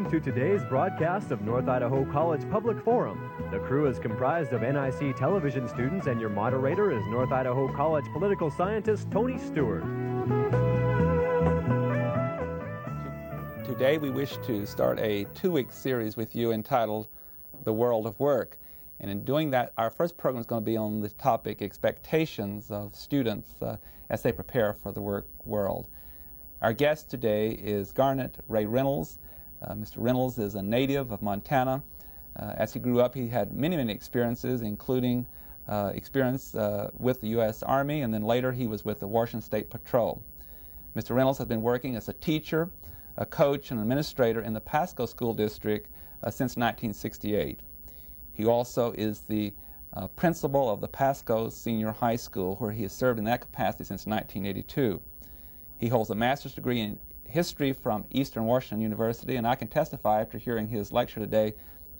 Welcome to today's broadcast of North Idaho College Public Forum. The crew is comprised of NIC television students, and your moderator is North Idaho College political scientist Tony Stewart. Today we wish to start a two-week series with you entitled The World of Work. And in doing that, our first program is going to be on the topic expectations of students as they prepare for the work world. Our guest today is Garnet Ray Reynolds. Mr. Reynolds is a native of Montana. As he grew up, he had many experiences, including experience with the U.S. Army, and then later he was with the Washington State Patrol. Mr. Reynolds has been working as a teacher, a coach, and administrator in the Pasco School District since 1968. He also is the principal of the Pasco Senior High School, where he has served in that capacity since 1982. He holds a master's degree in history from Eastern Washington University, and I can testify after hearing his lecture today,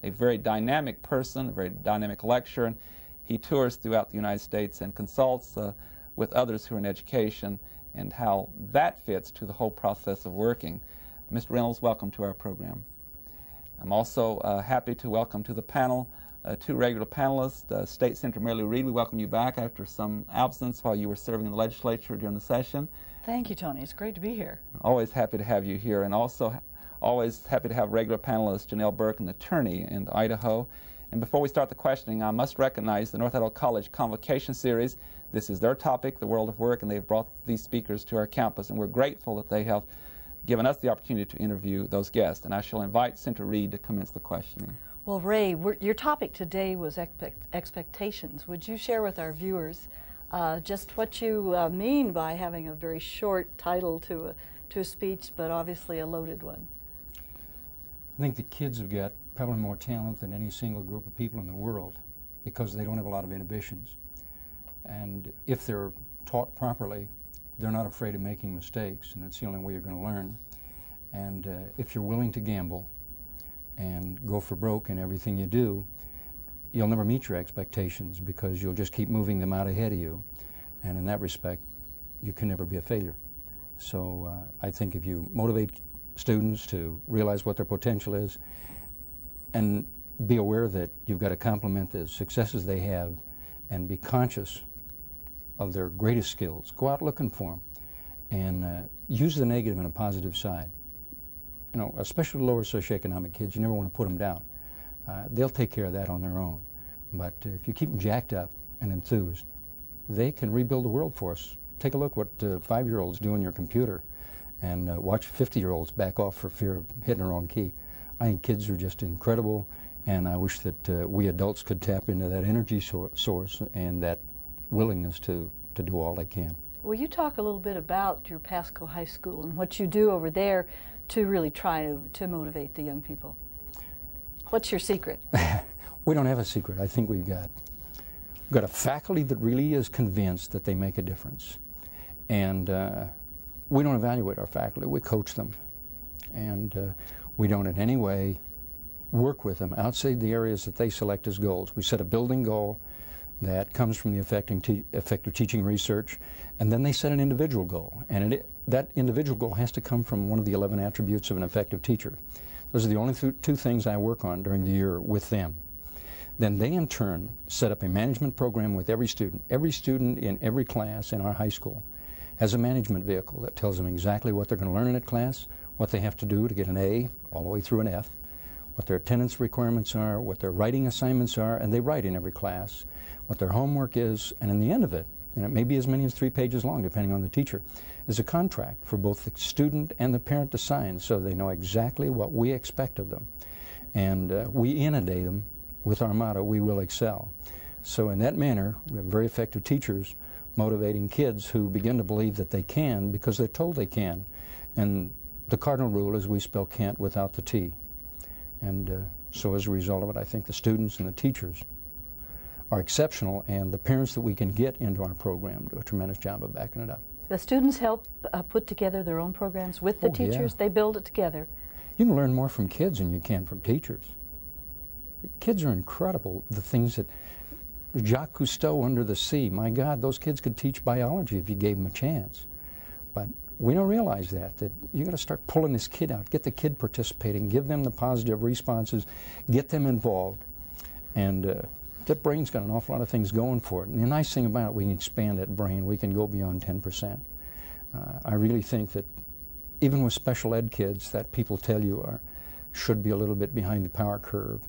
a very dynamic person, a very dynamic lecturer. And he tours throughout the United States and consults with others who are in education and how that fits to the whole process of working. Mr. Reynolds, welcome to our program. I'm also happy to welcome to the panel two regular panelists, State Senator Mary Lou Reed. We welcome you back after some absence while you were serving in the legislature during the session. Thank you, Tony. It's great to be here. Always happy to have you here, and also always happy to have regular panelist Janelle Burke, an attorney in Idaho. And before we start the questioning, I must recognize the North Idaho College Convocation Series. This is their topic, the world of work, and they've brought these speakers to our campus, and we're grateful that they have given us the opportunity to interview those guests. And I shall invite Senator Reed to commence the questioning. Well, Ray, your topic today was expectations. Would you share with our viewers just what you mean by having a very short title to a speech, but obviously a loaded one? I think the kids have got probably more talent than any single group of people in the world because they don't have a lot of inhibitions. And if they're taught properly, they're not afraid of making mistakes, and that's the only way you're going to learn. And if you're willing to gamble and go for broke in everything you do, you'll never meet your expectations because you'll just keep moving them out ahead of you. And in that respect, you can never be a failure. So I think if you motivate students to realize what their potential is and be aware that you've got to compliment the successes they have and be conscious of their greatest skills, go out looking for them and use the negative in a positive side. You know, especially lower socioeconomic kids, you never want to put them down. They'll take care of that on their own. But if you keep them jacked up and enthused, they can rebuild the world for us. Take a look what 5-year-olds do on your computer and watch 50-year-olds back off for fear of hitting the wrong key. I think kids are just incredible, and I wish that we adults could tap into that energy source and that willingness to do all they can. Well, you talk a little bit about your Pasco High School and what you do over there to really try to motivate the young people. What's your secret? We don't have a secret. I think we've got a faculty that really is convinced that they make a difference. And we don't evaluate our faculty, we coach them. And we don't in any way work with them outside the areas that they select as goals. We set a building goal that comes from the effective teaching research, and then they set an individual goal. And that individual goal has to come from one of the 11 attributes of an effective teacher. Those are the only two things I work on during the year with them. Then they, in turn, set up a management program with every student. Every student in every class in our high school has a management vehicle that tells them exactly what they're going to learn in that class, what they have to do to get an A all the way through an F, what their attendance requirements are, what their writing assignments are, and they write in every class, what their homework is, and in the end of it, and it may be as many as 3 pages long depending on the teacher, is a contract for both the student and the parent to sign so they know exactly what we expect of them. And we inundate them with our motto, we will excel. So in that manner, we have very effective teachers motivating kids who begin to believe that they can because they're told they can. And the cardinal rule is we spell can't without the T. And so as a result of it, I think the students and the teachers are exceptional, and the parents that we can get into our program do a tremendous job of backing it up. The students help put together their own programs with the teachers. Yeah. They build it together. You can learn more from kids than you can from teachers. Kids are incredible. The things that Jacques Cousteau, Under the Sea, my God, those kids could teach biology if you gave them a chance. But We don't realize that you're going to start pulling this kid out, get the kid participating, give them the positive responses, get them involved. And that brain's got an awful lot of things going for it. And the nice thing about it, we can expand that brain. We can go beyond 10%. I really think that even with special ed kids that people tell you should be a little bit behind the power curve,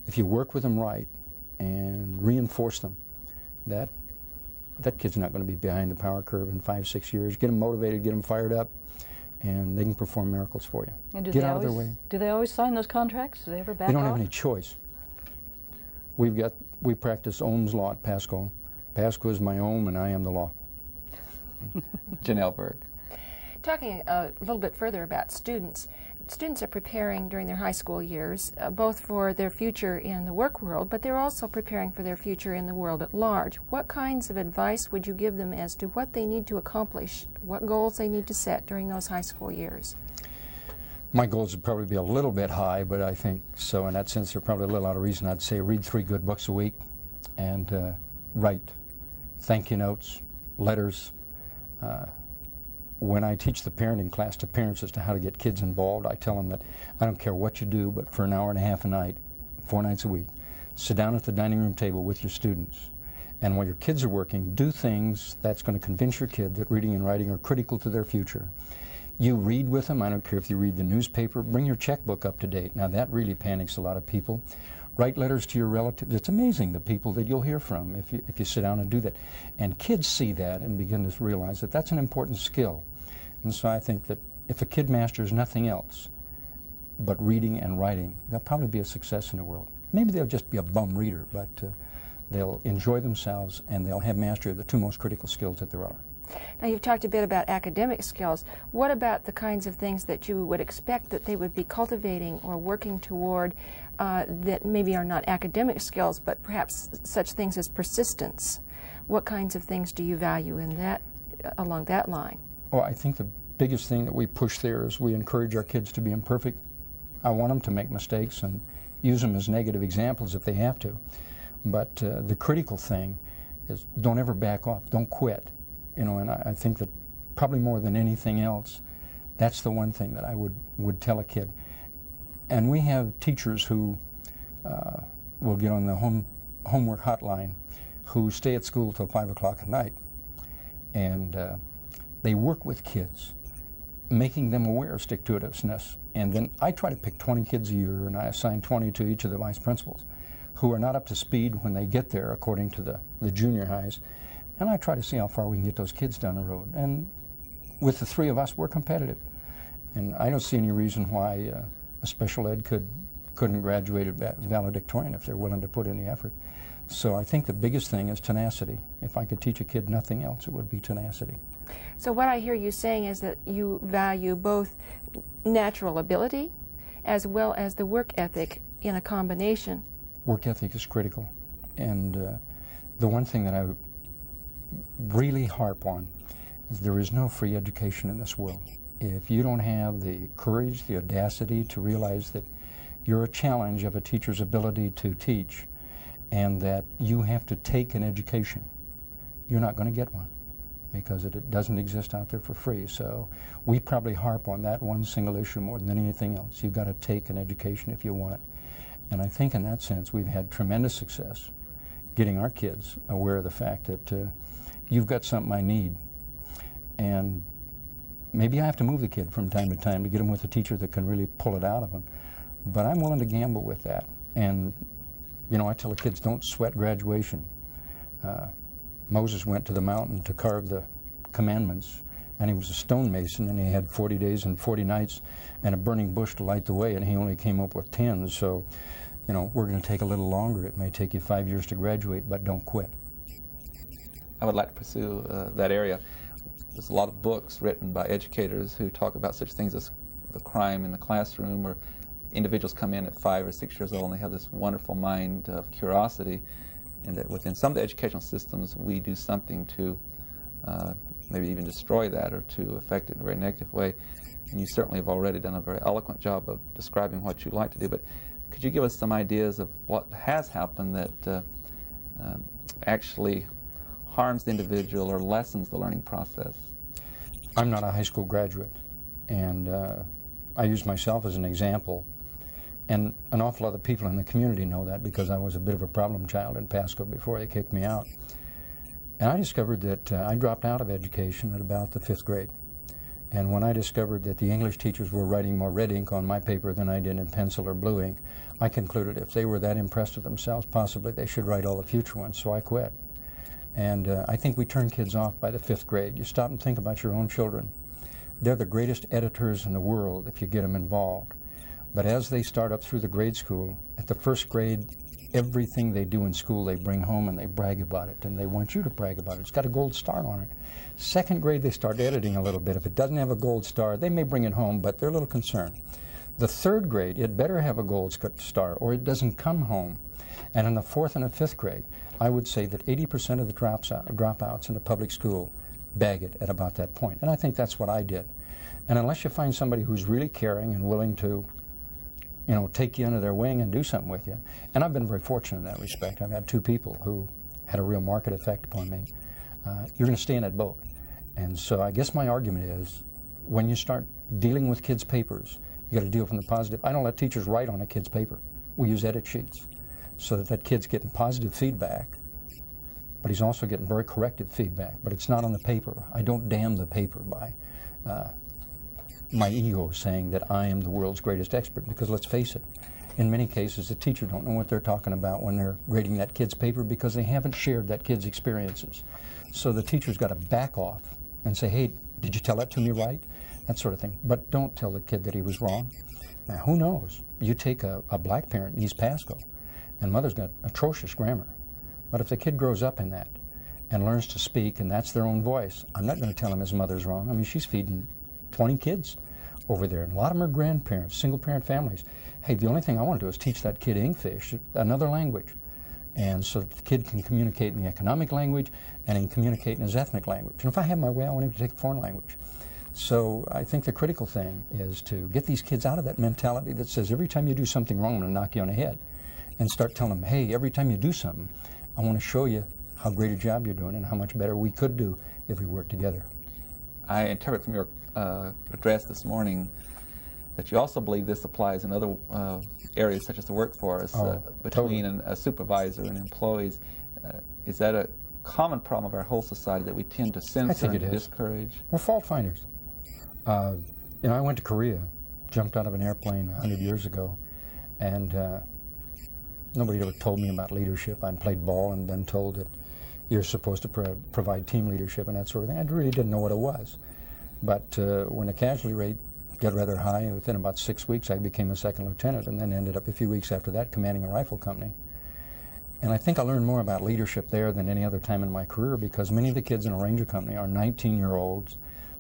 if you work with them right and reinforce them, that kid's not going to be behind the power curve in 5-6 years. Get them motivated, get them fired up, and they can perform miracles for you. And get out of their way. Do they always sign those contracts? Do they ever back off? They don't have any choice. We practice Ohm's law at Pasco. Pasco is my ohm, and I am the law. Janelle Berg. Talking a little bit further about students. Students are preparing during their high school years, both for their future in the work world, but they're also preparing for their future in the world at large. What kinds of advice would you give them as to what they need to accomplish, what goals they need to set during those high school years? My goals would probably be a little bit high, but I think so in that sense they're probably a little out of reason. I'd say read 3 good books a week and write thank you notes, letters. When I teach the parenting class to parents as to how to get kids involved, I tell them that I don't care what you do, but for an hour and a half a night, 4 nights a week, sit down at the dining room table with your students. And while your kids are working, do things that's going to convince your kid that reading and writing are critical to their future. You read with them. I don't care if you read the newspaper. Bring your checkbook up to date. Now that really panics a lot of people. Write letters to your relatives. It's amazing the people that you'll hear from if you sit down and do that. And kids see that and begin to realize that that's an important skill. And so I think that if a kid masters nothing else but reading and writing, they'll probably be a success in the world. Maybe they'll just be a bum reader, but they'll enjoy themselves and they'll have mastery of the 2 most critical skills that there are. Now, you've talked a bit about academic skills. What about the kinds of things that you would expect that they would be cultivating or working toward that maybe are not academic skills, but perhaps such things as persistence? What kinds of things do you value in that, along that line? Well, I think the biggest thing that we push there is we encourage our kids to be imperfect. I want them to make mistakes and use them as negative examples if they have to. But the critical thing is don't ever back off. Don't quit. You know, and I think that probably more than anything else, that's the one thing that I would tell a kid. And we have teachers who will get on the homework hotline who stay at school till 5 o'clock at night. And they work with kids, making them aware of stick-to-itiveness. And then I try to pick 20 kids a year, and I assign 20 to each of the vice principals who are not up to speed when they get there, according to the junior highs. And I try to see how far we can get those kids down the road. And with the 3 of us, we're competitive. And I don't see any reason why a special ed couldn't graduate at valedictorian if they're willing to put in the effort. So I think the biggest thing is tenacity. If I could teach a kid nothing else, it would be tenacity. So what I hear you saying is that you value both natural ability as well as the work ethic in a combination. Work ethic is critical. And the one thing that I really harp on is there is no free education in this world. If you don't have the courage, the audacity to realize that you're a challenge of a teacher's ability to teach and that you have to take an education, you're not going to get one because it doesn't exist out there for free. So we probably harp on that one single issue more than anything else. You've got to take an education if you want it. And I think in that sense we've had tremendous success getting our kids aware of the fact that you've got something I need. And maybe I have to move the kid from time to time to get him with a teacher that can really pull it out of him. But I'm willing to gamble with that. And, you know, I tell the kids, don't sweat graduation. Moses went to the mountain to carve the commandments, and he was a stonemason, and he had 40 days and 40 nights and a burning bush to light the way, and he only came up with 10. So, you know, we're going to take a little longer. It may take you 5 years to graduate, but don't quit. I would like to pursue that area. There's a lot of books written by educators who talk about such things as the crime in the classroom, or individuals come in at 5 or 6 years old and they have this wonderful mind of curiosity, and that within some of the educational systems we do something to maybe even destroy that or to affect it in a very negative way. And you certainly have already done a very eloquent job of describing what you'd like to do, but could you give us some ideas of what has happened that actually harms the individual or lessens the learning process? I'm not a high school graduate, and I use myself as an example. And an awful lot of people in the community know that because I was a bit of a problem child in Pasco before they kicked me out. And I discovered that I dropped out of education at about the 5th grade. And when I discovered that the English teachers were writing more red ink on my paper than I did in pencil or blue ink, I concluded if they were that impressed with themselves, possibly they should write all the future ones, so I quit. And I think we turn kids off by the 5th grade. You stop and think about your own children. They're the greatest editors in the world if you get them involved. But as they start up through the grade school, at the 1st grade, everything they do in school they bring home and they brag about it, and they want you to brag about it. It's got a gold star on it. 2nd grade, they start editing a little bit. If it doesn't have a gold star, they may bring it home, but they're a little concerned. The 3rd grade, it better have a gold star or it doesn't come home. And in the 4th and the 5th grade, I would say that 80% of the dropouts in the public school bag it at about that point. And I think that's what I did. And unless you find somebody who's really caring and willing to, you know, take you under their wing and do something with you. And I've been very fortunate in that respect. I've had 2 people who had a real market effect upon me. You're going to stay in that boat. And so I guess my argument is when you start dealing with kids' papers, you got to deal from the positive. I don't let teachers write on a kid's paper. We use edit sheets so that that kid's getting positive feedback, but he's also getting very corrective feedback. But it's not on the paper. I don't damn the paper by my ego saying that I am the world's greatest expert, because let's face it, in many cases the teacher don't know what they're talking about when they're grading that kid's paper because they haven't shared that kid's experiences. So the teacher's got to back off and say, hey, did you tell that to me right? That sort of thing. But don't tell the kid that he was wrong. Now, who knows? You take a black parent in East Pasco, and mother's got atrocious grammar. But if the kid grows up in that and learns to speak, and that's their own voice, I'm not going to tell him his mother's wrong. I mean, she's feeding 20 kids over there, and a lot of them are grandparents, single-parent families. Hey, the only thing I want to do is teach that kid English, another language, and so that the kid can communicate in the economic language and can communicate in his ethnic language. And if I have my way, I want him to take a foreign language. So I think the critical thing is to get these kids out of that mentality that says every time you do something wrong, I'm going to knock you on the head, and start telling them, hey, every time you do something, I want to show you how great a job you're doing and how much better we could do if we work together. I interpret from your address this morning that you also believe this applies in other areas such as the workforce, between totally. A supervisor and employees. Is that a common problem of our whole society, that we tend to censor and discourage? We're fault finders. You know, I went to Korea, jumped out of an airplane 100 years ago, and nobody ever told me about leadership. I'd played ball and been told that you're supposed to provide team leadership and that sort of thing. I really didn't know what it was. But when the casualty rate got rather high, within about 6 weeks I became a 2nd lieutenant, and then ended up a few weeks after that commanding a rifle company. And I think I learned more about leadership there than any other time in my career, because many of the kids in a Ranger company are 19-year-olds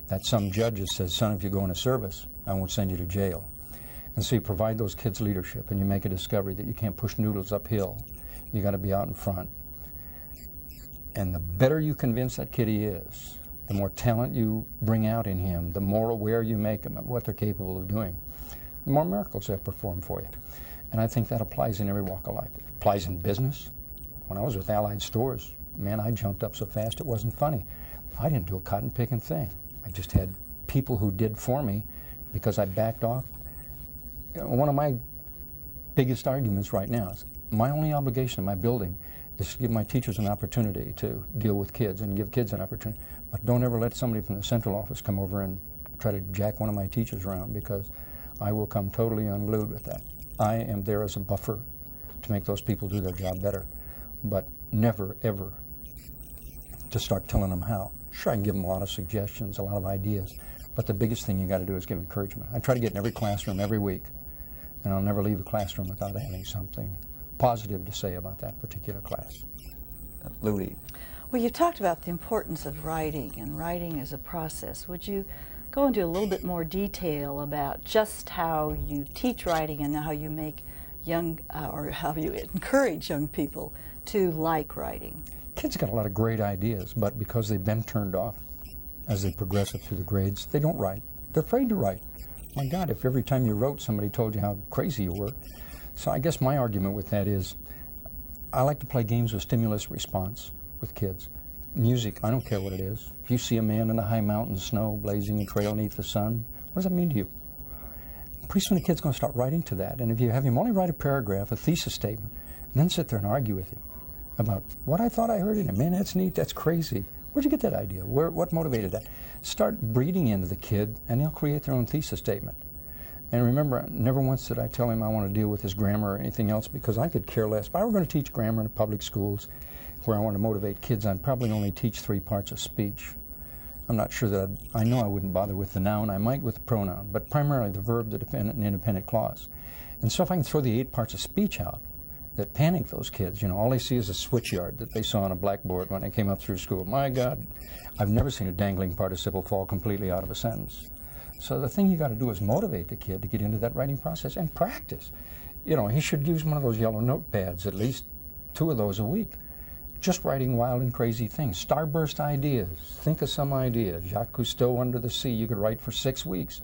that some judges says, son, if you go into service, I won't send you to jail. And so you provide those kids leadership, and you make a discovery that you can't push noodles uphill. You got to be out in front. And the better you convince that kid he is, the more talent you bring out in him, the more aware you make him of what they're capable of doing, the more miracles they'll perform for you. And I think that applies in every walk of life. It applies in business. When I was with Allied Stores, man, I jumped up so fast it wasn't funny. I didn't do a cotton picking thing. I just had people who did for me because I backed off. You know, one of my biggest arguments right now is my only obligation in my building is to give my teachers an opportunity to deal with kids and give kids an opportunity. But don't ever let somebody from the central office come over and try to jack one of my teachers around, because I will come totally unglued with that. I am there as a buffer to make those people do their job better, but never, ever to start telling them how. Sure, I can give them a lot of suggestions, a lot of ideas, but the biggest thing you got to do is give encouragement. I try to get in every classroom every week, and I'll never leave a classroom without having something positive to say about that particular class. Louie. Well, you talked about the importance of writing, and writing as a process. Would you go into a little bit more detail about just how you teach writing and how you make young, or how you encourage young people to like writing? Kids got a lot of great ideas, but because they've been turned off as they progress up through the grades, they don't write. They're afraid to write. My God, if every time you wrote somebody told you how crazy you were. So I guess my argument with that is I like to play games of stimulus response with kids. music, I don't care what it is. If you see a man in a high mountain, snow, blazing a trail beneath the sun, what does that mean to you? Pretty soon the kid's going to start writing to that. And if you have him only write a paragraph, a thesis statement, and then sit there and argue with him about what I thought I heard in him. Man, that's neat, that's crazy. Where'd you get that idea? What motivated that? Start breeding into the kid, and they'll create their own thesis statement. And remember, never once did I tell him I want to deal with his grammar or anything else, because I could care less. If I were going to teach grammar in the public schools where I want to motivate kids, I'd probably only teach 3 parts of speech. I'm not sure that I know I wouldn't bother with the noun. I might with the pronoun, but primarily the verb, the dependent and independent clause. And so if I can throw the 8 parts of speech out that panic those kids, you know, all they see is a switchyard that they saw on a blackboard when they came up through school. My God, I've never seen a dangling participle fall completely out of a sentence. So the thing you got to do is motivate the kid to get into that writing process and practice. You know, he should use one of those yellow notepads, at least 2 of those a week. Just writing wild and crazy things, starburst ideas. Think of some ideas. Jacques Cousteau, Under the Sea, you could write for 6 weeks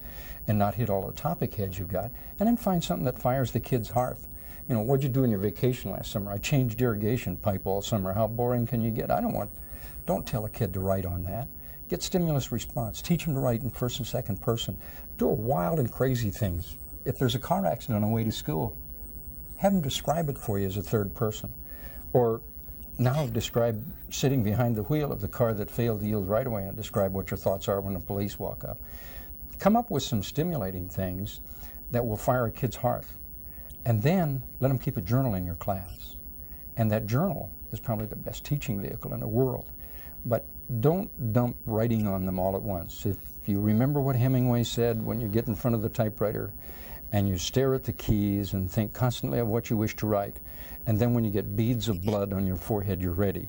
and not hit all the topic heads you've got, and then find something that fires the kid's heart. You know, what'd you do in your vacation last summer? I changed irrigation pipe all summer. How boring can you get? Don't tell a kid to write on that. Get stimulus response. Teach them to write in first and second person. Do wild and crazy things. If there's a car accident on the way to school, have them describe it for you as a third person. Or now describe sitting behind the wheel of the car that failed to yield right away, and describe what your thoughts are when the police walk up. Come up with some stimulating things that will fire a kid's heart. And then let them keep a journal in your class. And that journal is probably the best teaching vehicle in the world. But don't dump writing on them all at once. If you remember what Hemingway said, when you get in front of the typewriter and you stare at the keys and think constantly of what you wish to write, and then when you get beads of blood on your forehead, you're ready.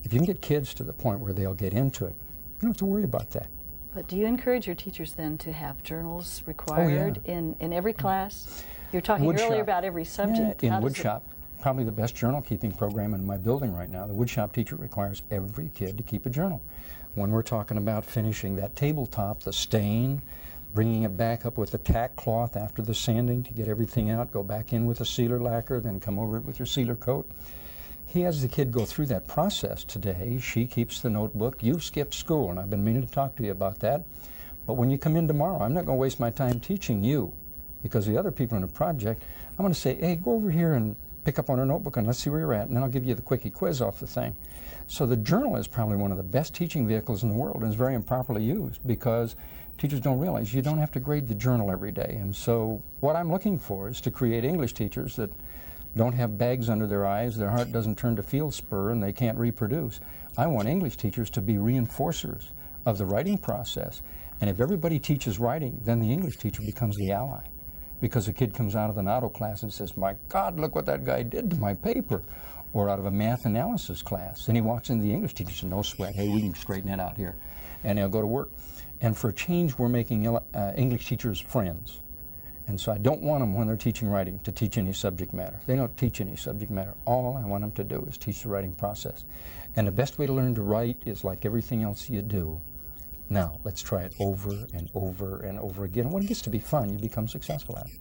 If you can get kids to the point where they'll get into it, you don't have to worry about that. But do you encourage your teachers then to have journals required in every class? You're talking earlier about every subject. Yeah, in woodshop, probably the best journal keeping program in my building right now. The woodshop teacher requires every kid to keep a journal. When we're talking about finishing that tabletop, the stain, bringing it back up with the tack cloth after the sanding to get everything out, go back in with a sealer lacquer, then come over it with your sealer coat. He has the kid go through that process today. She keeps the notebook. You've skipped school, and I've been meaning to talk to you about that. But when you come in tomorrow, I'm not going to waste my time teaching you, because the other people in the project, I'm going to say, hey, go over here and pick up on her notebook and let's see where you're at, and then I'll give you the quickie quiz off the thing. So the journal is probably one of the best teaching vehicles in the world, and is very improperly used, because teachers don't realize you don't have to grade the journal every day. And so what I'm looking for is to create English teachers that don't have bags under their eyes, their heart doesn't turn to field spur, and they can't reproduce. I want English teachers to be reinforcers of the writing process. And if everybody teaches writing, then the English teacher becomes the ally. Because a kid comes out of an auto class and says, my God, look what that guy did to my paper. Or out of a math analysis class. Then he walks into the English teacher and says, no sweat, hey, we can straighten it out here. And he'll go to work. And for a change, we're making English teachers friends. And so I don't want them, when they're teaching writing, to teach any subject matter. They don't teach any subject matter. All I want them to do is teach the writing process. And the best way to learn to write is like everything else you do. Now, let's try it over and over and over again. When it gets to be fun, you become successful at it.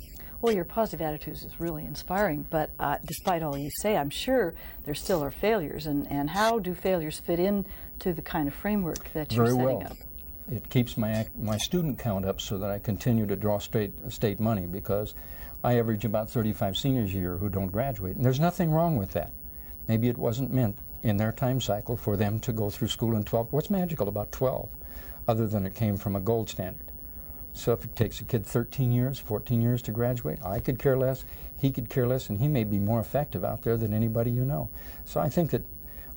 Well, your positive attitudes is really inspiring, but despite all you say, I'm sure there still are failures. And how do failures fit in to the kind of framework that you're setting up? It keeps my student count up so that I continue to draw state money, because I average about 35 seniors a year who don't graduate. And there's nothing wrong with that. Maybe it wasn't meant in their time cycle for them to go through school in 12. What's magical about 12? Other than it came from a gold standard. So if it takes a kid 13 years, 14 years to graduate, I could care less, he could care less, and he may be more effective out there than anybody you know. So I think that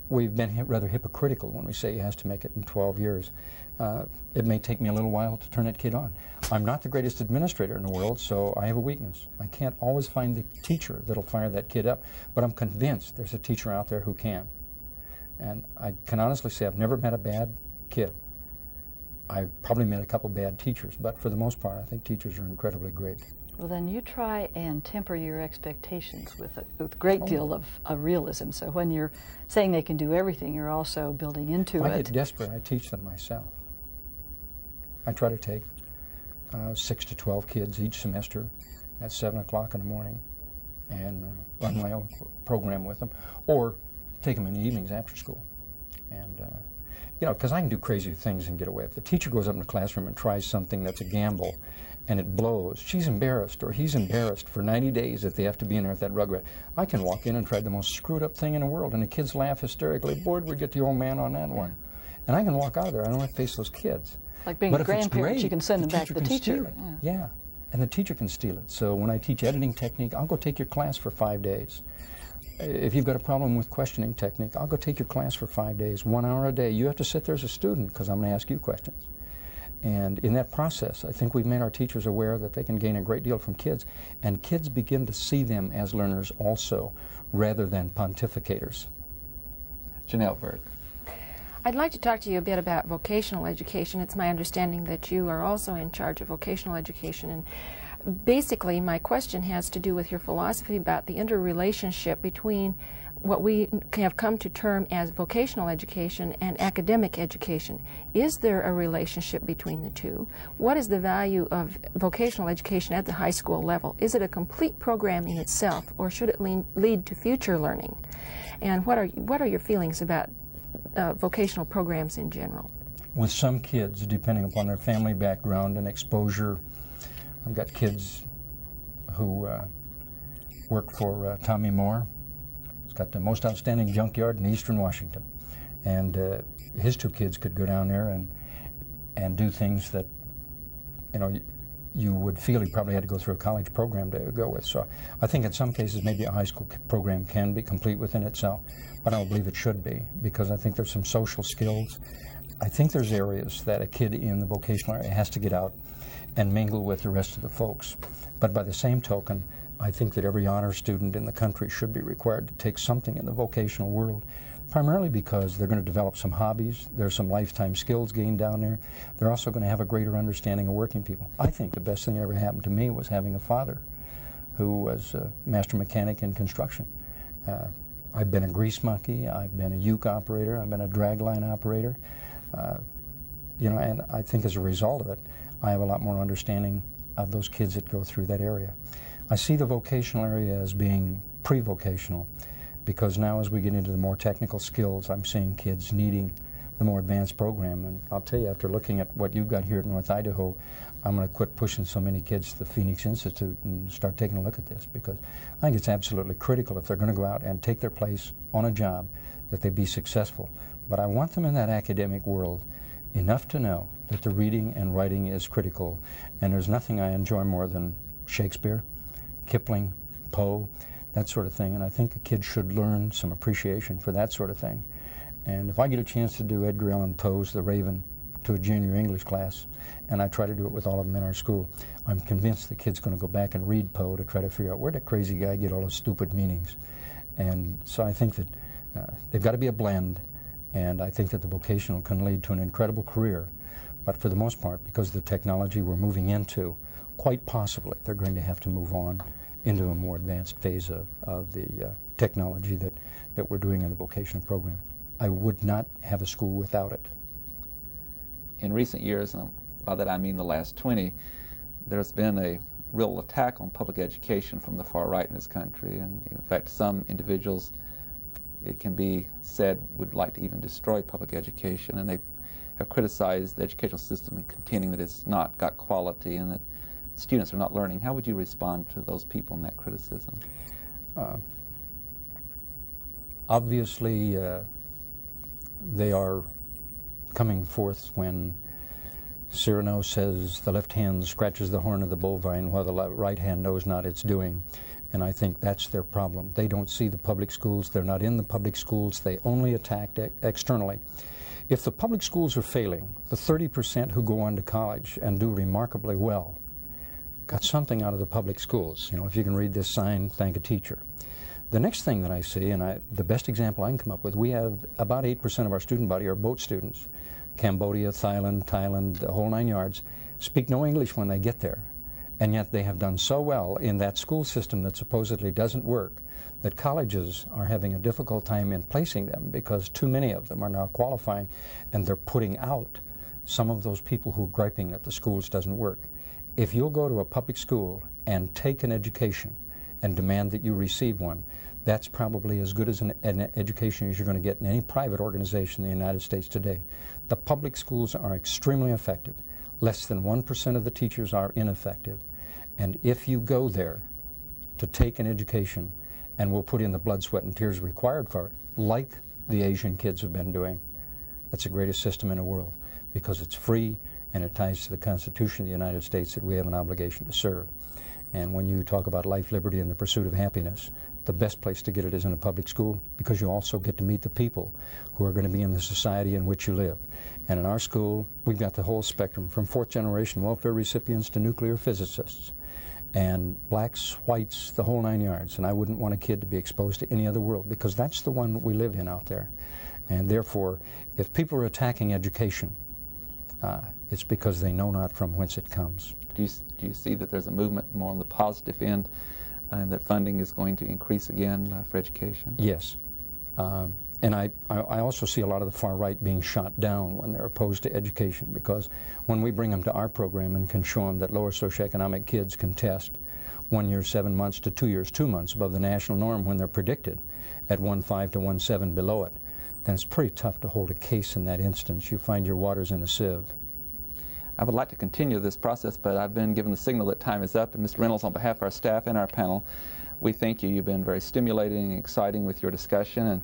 we've been rather hypocritical when we say he has to make it in 12 years. It may take me a little while to turn that kid on. I'm not the greatest administrator in the world, so I have a weakness. I can't always find the teacher that'll fire that kid up, but I'm convinced there's a teacher out there who can. And I can honestly say I've never met a bad kid. I've probably met a couple bad teachers, but for the most part, I think teachers are incredibly great. Well, then you try and temper your expectations with a great deal of realism. So when you're saying they can do everything, you're also building into it. I get desperate, I teach them myself. I try to take 6 to 12 kids each semester at 7 o'clock in the morning and run my own program with them, or take them in the evenings after school. And you know, because I can do crazy things and get away. If the teacher goes up in the classroom and tries something that's a gamble and it blows, she's embarrassed or he's embarrassed for 90 days that they have to be in there with that rugrat. I can walk in and try the most screwed up thing in the world and the kids laugh hysterically. Boy, we get the old man on that one. And I can walk out of there. I don't have to face those kids. Like being but a grandparent, you can send them back to the teacher. Yeah, and the teacher can steal it. So when I teach editing technique, I'll go take your class for 5 days. If you've got a problem with questioning technique, I'll go take your class for 5 days, 1 hour a day. You have to sit there as a student because I'm going to ask you questions. And in that process, I think we've made our teachers aware that they can gain a great deal from kids, and kids begin to see them as learners also, rather than pontificators. Janelle Burke. I'd like to talk to you a bit about vocational education. It's my understanding that you are also in charge of vocational education, and basically my question has to do with your philosophy about the interrelationship between what we have come to term as vocational education and academic education. Is there a relationship between the two? What is the value of vocational education at the high school level? Is it a complete program in itself, or should it lead to future learning? And what are your feelings about vocational programs in general? With some kids, depending upon their family background and exposure, I've got kids who work for Tommy Moore. He's got the most outstanding junkyard in eastern Washington. And his two kids could go down there and do things that, you know, you would feel he probably had to go through a college program to go with. So I think in some cases maybe a high school program can be complete within itself, but I don't believe it should be, because I think there's some social skills. I think there's areas that a kid in the vocational area has to get out and mingle with the rest of the folks. But by the same token, I think that every honor student in the country should be required to take something in the vocational world, primarily because they're going to develop some hobbies. There's some lifetime skills gained down there. They're also going to have a greater understanding of working people. I think the best thing that ever happened to me was having a father who was a master mechanic in construction. I've been a grease monkey, I've been a uke operator, I've been a dragline operator, you know, and I think as a result of it, I have a lot more understanding of those kids that go through that area. I see the vocational area as being pre-vocational, because now as we get into the more technical skills, I'm seeing kids needing the more advanced program. And I'll tell you, after looking at what you've got here at North Idaho, I'm going to quit pushing so many kids to the Phoenix Institute and start taking a look at this, because I think it's absolutely critical if they're going to go out and take their place on a job that they be successful. But I want them in that academic world enough to know that the reading and writing is critical. And there's nothing I enjoy more than Shakespeare, Kipling, Poe, that sort of thing. And I think a kid should learn some appreciation for that sort of thing. And if I get a chance to do Edgar Allan Poe's The Raven to a junior English class, and I try to do it with all of them in our school, I'm convinced the kid's going to go back and read Poe to try to figure out where that crazy guy get all those stupid meanings. And so I think that they've got to be a blend, and I think that the vocational can lead to an incredible career. But for the most part, because of the technology we're moving into, quite possibly they're going to have to move on into a more advanced phase of the technology that we're doing in the vocational program. I would not have a school without it. In recent years, and by that I mean the last 20, there's been a real attack on public education from the far right in this country. And in fact, some individuals, it can be said, would like to even destroy public education. And they have criticized the educational system, contending that it's not got quality and that students are not learning. How would you respond to those people in that criticism? Obviously, they are coming forth when Cyrano says the left hand scratches the horn of the bovine while the right hand knows not its doing. And I think that's their problem. They don't see the public schools. They're not in the public schools. They only attack externally. If the public schools are failing, the 30% who go on to college and do remarkably well got something out of the public schools. You know, if you can read this sign, thank a teacher. The next thing that I see, and the best example I can come up with, we have about 8% of our student body are boat students. Cambodia, Thailand, the whole 9 yards, speak no English when they get there. And yet they have done so well in that school system that supposedly doesn't work that colleges are having a difficult time in placing them, because too many of them are now qualifying, and they're putting out some of those people who are griping that the schools doesn't work. If you'll go to a public school and take an education and demand that you receive one, That's probably as good as an education as you're going to get in any private organization in the United States today. The public schools are extremely effective. Less than 1% of the teachers are ineffective. And if you go there to take an education and will put in the blood, sweat, and tears required for it, like the Asian kids have been doing, that's the greatest system in the world, because it's free and it ties to the Constitution of the United States that we have an obligation to serve. And when you talk about life, liberty, and the pursuit of happiness, the best place to get it is in a public school, because you also get to meet the people who are going to be in the society in which you live. And in our school, we've got the whole spectrum, from fourth-generation welfare recipients to nuclear physicists, and blacks, whites, the whole 9 yards. And I wouldn't want a kid to be exposed to any other world, because that's the one we live in out there. And therefore, if people are attacking education, it's because they know not from whence it comes. Do you see that there's a movement more on the positive end, and that funding is going to increase again for education? Yes. And I also see a lot of the far right being shot down when they're opposed to education, because when we bring them to our program and can show them that lower socioeconomic kids can test 1 year 7 months to 2 years 2 months above the national norm when they're predicted at 1.5 to 1.7 below it, then it's pretty tough to hold a case in that instance. You find your water's in a sieve. I would like to continue this process, but I've been given the signal that time is up. And Mr. Reynolds, on behalf of our staff and our panel, we thank you. You've been very stimulating and exciting with your discussion, and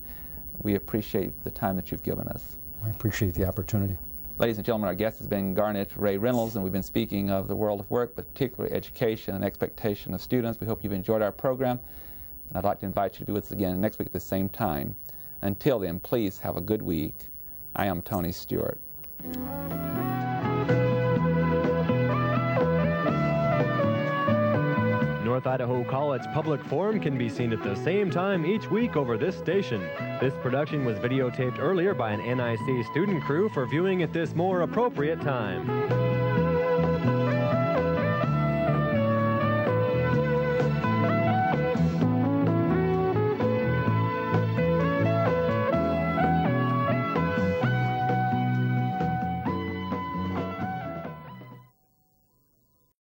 we appreciate the time that you've given us. I appreciate the opportunity. Ladies and gentlemen, our guest has been Garnet Ray Reynolds, and we've been speaking of the world of work, but particularly education and expectation of students. We hope you've enjoyed our program, and I'd like to invite you to be with us again next week at the same time. Until then, please have a good week. I am Tony Stewart. North Idaho College Public Forum can be seen at the same time each week over this station. This production was videotaped earlier by an NIC student crew for viewing at this more appropriate time.